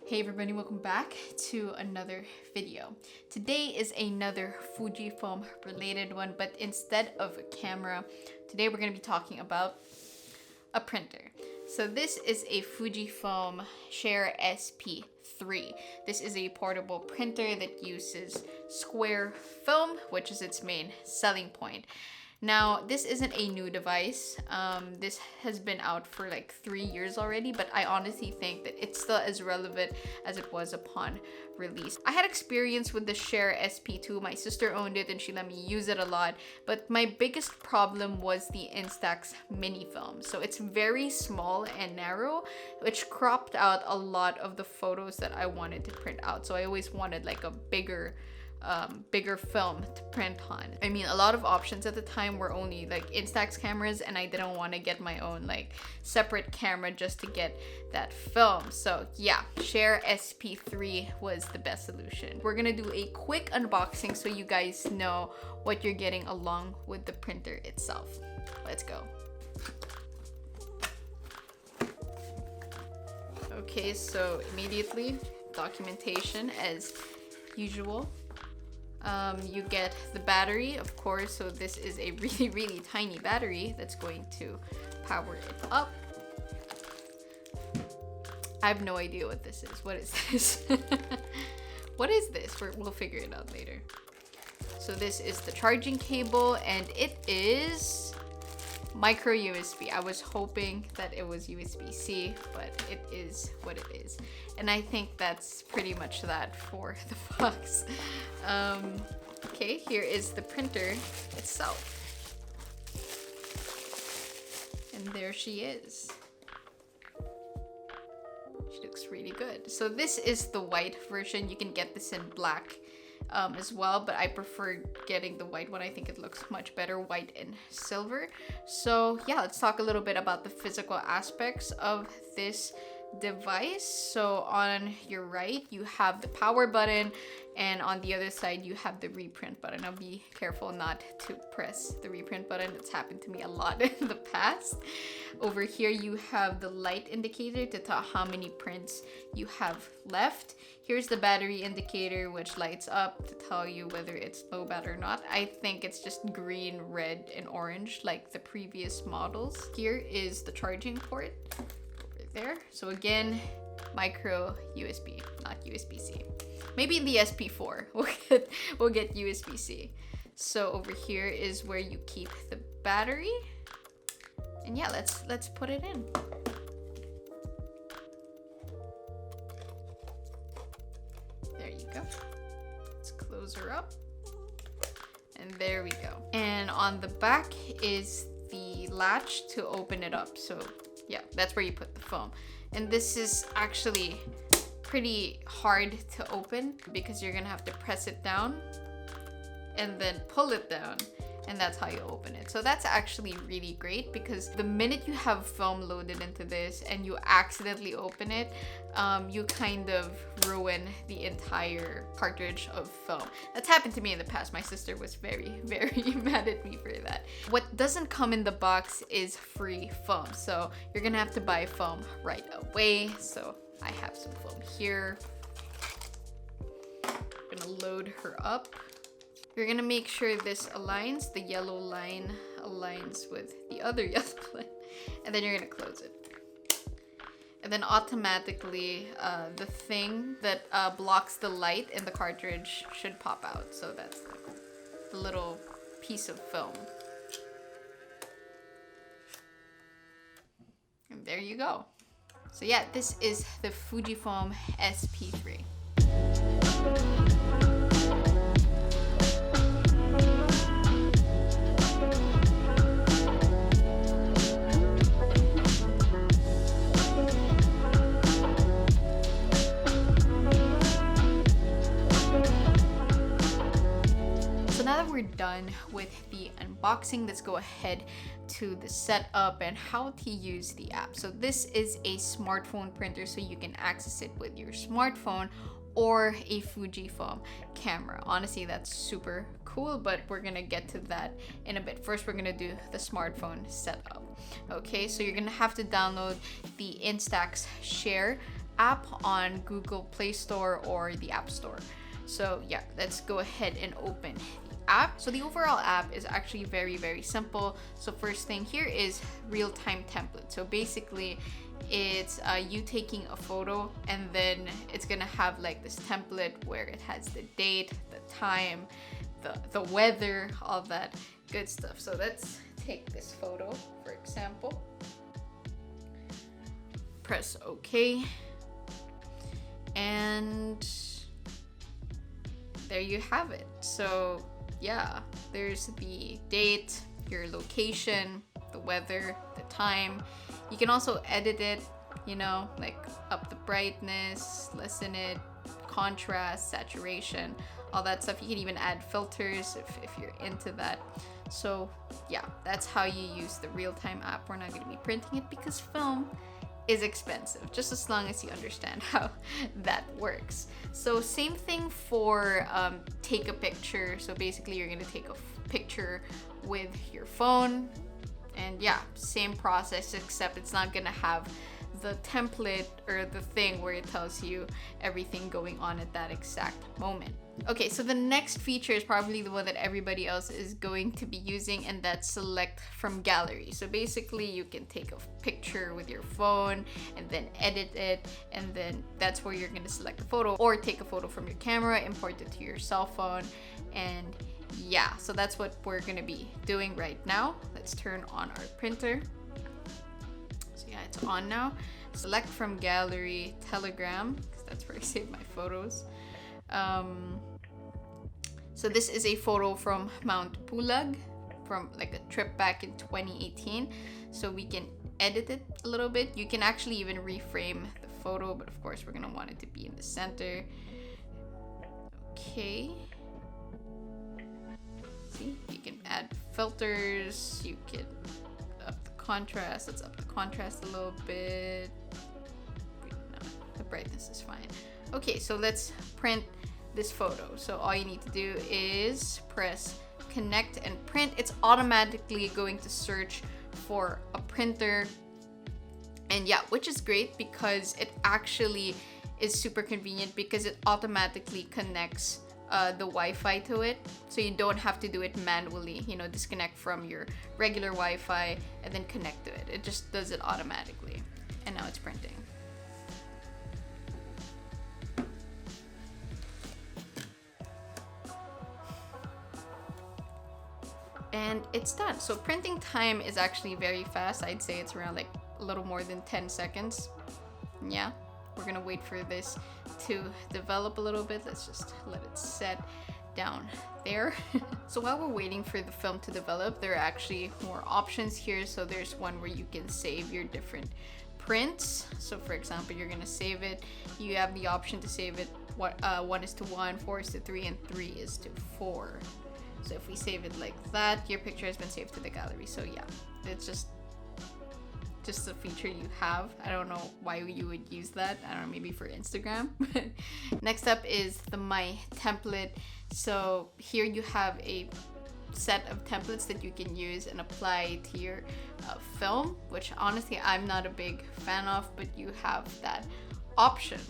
Hey everybody, welcome back to another video. Today is another Fujifilm related one, but instead of a camera, today we're going to be talking about a printer. So this is a Fujifilm Share SP-3. This is a portable printer that uses square film, which is its main selling point. Now, this isn't a new device. This has been out for like 3 years already, but I honestly think that it's still as relevant as it was upon release. I had experience with the Share SP-2. My sister owned it and she let me use it a lot, but my biggest problem was the Instax mini film. So it's very small and narrow, which cropped out a lot of the photos that I wanted to print out. So I always wanted like a bigger film to print on. I mean, a lot of options at the time were only like Instax cameras, and I didn't want to get my own like separate camera just to get that film. So yeah, Share SP-3 was the best solution. We're gonna do a quick unboxing so you guys know what you're getting along with the printer itself. Let's go. Okay, so immediately, documentation as usual. You get the battery, of course, so this is a really tiny battery that's going to power it up. I have no idea what this is. What is this? What is this? We'll figure it out later. So this is the charging cable, and it is micro USB. I was hoping that it was USB-C, but it is what it is. And I think that's pretty much that for the box. Okay, here is the printer itself. And there she is. She looks really good. So this is the white version. You can get this in black as well, but I prefer getting the white one. I think it looks much better, white and silver. So yeah, let's talk a little bit about the physical aspects of this device. So on your right you have the power button, and on the other side you have the reprint button. Now be careful not to press the reprint button. It's happened to me a lot in the past. Over here you have the light indicator to tell how many prints you have left. Here's the battery indicator, which lights up to tell you whether it's low bat or not. I think it's just green, red, and orange like the previous models. Here is the charging port there. So again, micro USB, not USB-C. Maybe in the SP-4 we'll get USB-C. So over here is where you keep the battery. And yeah, let's put it in. There you go. Let's close her up. And there we go. And on the back is the latch to open it up. So yeah, that's where you put the foam. And this is actually pretty hard to open because you're gonna have to press it down and then pull it down, and that's how you open it. So that's actually really great, because the minute you have film loaded into this and you accidentally open it, you kind of ruin the entire cartridge of film. That's happened to me in the past. My sister was very mad at me for that. What doesn't come in the box is free foam, so you're gonna have to buy foam right away. So I have some foam here. I'm gonna load her up. You're gonna make sure this aligns, the yellow line aligns with the other yellow line, and then you're gonna close it. And then automatically the thing that blocks the light in the cartridge should pop out. So that's the little piece of film. And there you go. So yeah, this is the Fujifilm SP-3. Now that we're done with the unboxing, let's go ahead to the setup and how to use the app. So this is a smartphone printer, so you can access it with your smartphone or a Fujifilm camera. Honestly, that's super cool, but we're gonna get to that in a bit. First, we're gonna do the smartphone setup. Okay, so you're gonna have to download the Instax Share app on Google Play Store or the App Store. So yeah, let's go ahead and open the app. So the overall app is actually very, very simple. So first thing here is real-time template. So basically it's you taking a photo, and then it's gonna have like this template where it has the date, the time, the weather, all that good stuff. So let's take this photo, for example. Press OK. And there you have it. So yeah, there's the date, your location, the weather, the time. You can also edit it, you know, like up the brightness, lessen it, contrast, saturation, all that stuff. You can even add filters if you're into that. So yeah, that's how you use the real-time app. We're not going to be printing it because film is expensive, just as long as you understand how that works. So same thing for take a picture. So basically you're going to take a picture with your phone, and yeah, same process, except it's not going to have the template or the thing where it tells you everything going on at that exact moment. Okay, so the next feature is probably the one that everybody else is going to be using, and that's select from gallery. So basically you can take a picture with your phone and then edit it, and then that's where you're going to select the photo, or take a photo from your camera, import it to your cell phone, and yeah, so that's what we're going to be doing right now. Let's turn on our printer. So yeah, it's on now. Select from gallery, Telegram, because that's where I save my photos. So this is a photo from Mount Pulag, from like a trip back in 2018. So we can edit it a little bit. You can actually even reframe the photo, but of course we're gonna want it to be in the center. Okay. See, you can add filters, you can up the contrast. Let's up the contrast a little bit. No, the brightness is fine. Okay, so let's print this photo. So all you need to do is press connect and print. It's automatically going to search for a printer, and yeah, which is great because it actually is super convenient because it automatically connects the Wi-Fi to it, so you don't have to do it manually, you know, disconnect from your regular Wi-Fi and then connect to it. It just does it automatically, and now it's printing. And it's done. So printing time is actually very fast. I'd say it's around like a little more than 10 seconds. Yeah, we're gonna wait for this to develop a little bit. Let's just let it set down there. So while we're waiting for the film to develop, there are actually more options here. So there's one where you can save your different prints. So for example, you're gonna save it. You have the option to save it 1:1, 4:3, and 3:4. So if we save it like that, your picture has been saved to the gallery. So yeah, it's just a feature you have. I don't know why you would use that. I don't know, maybe for Instagram. Next up is the My Template. So here you have a set of templates that you can use and apply to your film, which honestly I'm not a big fan of, but you have that option.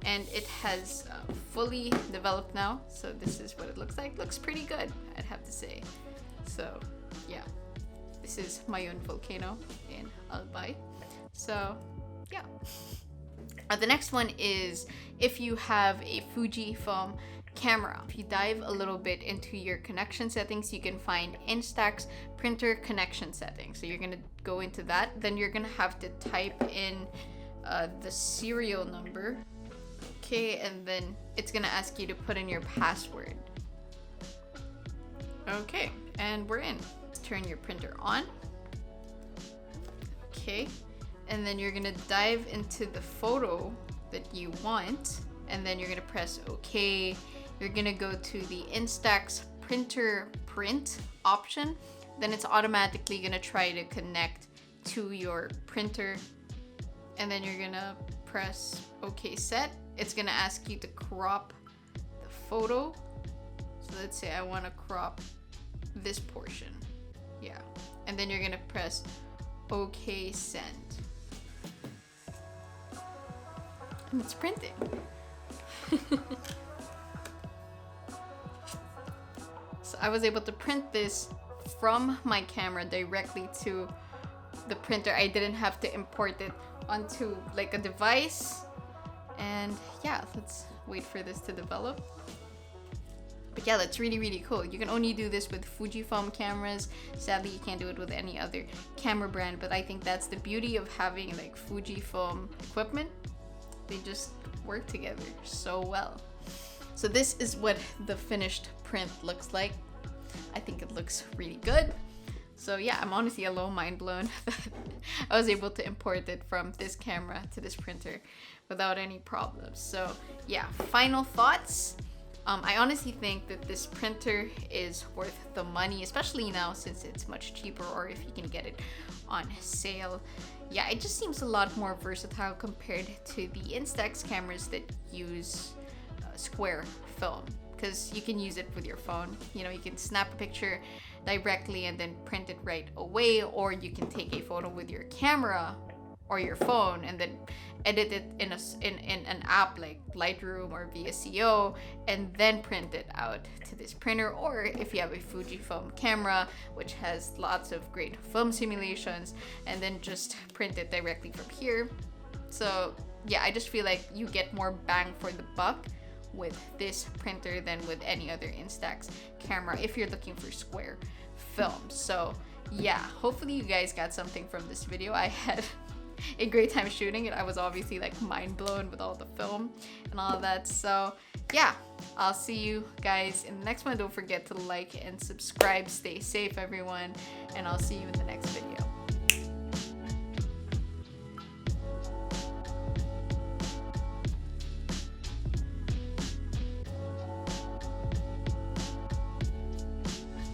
And it has fully developed now. So this is what it looks like. Looks pretty good, I'd have to say. So yeah, this is my own volcano in Albay. So yeah. The next one is if you have a Fujifilm camera. If you dive a little bit into your connection settings, you can find Instax printer connection settings. So you're gonna go into that. Then you're gonna have to type in the serial number. Okay, and then it's gonna ask you to put in your password. Okay, and we're in. Let's turn your printer on. Okay, and then you're gonna dive into the photo that you want, and then you're gonna press OK. You're gonna go to the Instax printer print option. Then it's automatically gonna try to connect to your printer, and then you're gonna press OK set. It's gonna ask you to crop the photo. So let's say I wanna crop this portion. Yeah. And then you're gonna press OK send. and it's printing. So I was able to print this from my camera directly to the printer. I didn't have to import it onto like a device. And yeah, let's wait for this to develop. But yeah, that's really, really cool. You can only do this with Fujifilm cameras. Sadly, you can't do it with any other camera brand, but I think that's the beauty of having like Fujifilm equipment. They just work together so well. So this is what the finished print looks like. I think it looks really good. So yeah, I'm honestly a little mind blown that I was able to import it from this camera to this printer without any problems. So yeah, final thoughts. I honestly think that this printer is worth the money, especially now since it's much cheaper, or if you can get it on sale. Yeah, it just seems a lot more versatile compared to the Instax cameras that use square film, because you can use it with your phone. You know, you can snap a picture directly and then print it right away, or you can take a photo with your camera or your phone and then edit it in an app like Lightroom or VSCO and then print it out to this printer. Or if you have a Fujifilm camera, which has lots of great film simulations, and then just print it directly from here. So yeah, I just feel like you get more bang for the buck with this printer than with any other Instax camera if you're looking for square film. So yeah, hopefully you guys got something from this video. I had a great time shooting it. I was obviously like mind blown with all the film and all of that. So yeah, I'll see you guys in the next one. Don't forget to like and subscribe. Stay safe, everyone, and I'll see you in the next video.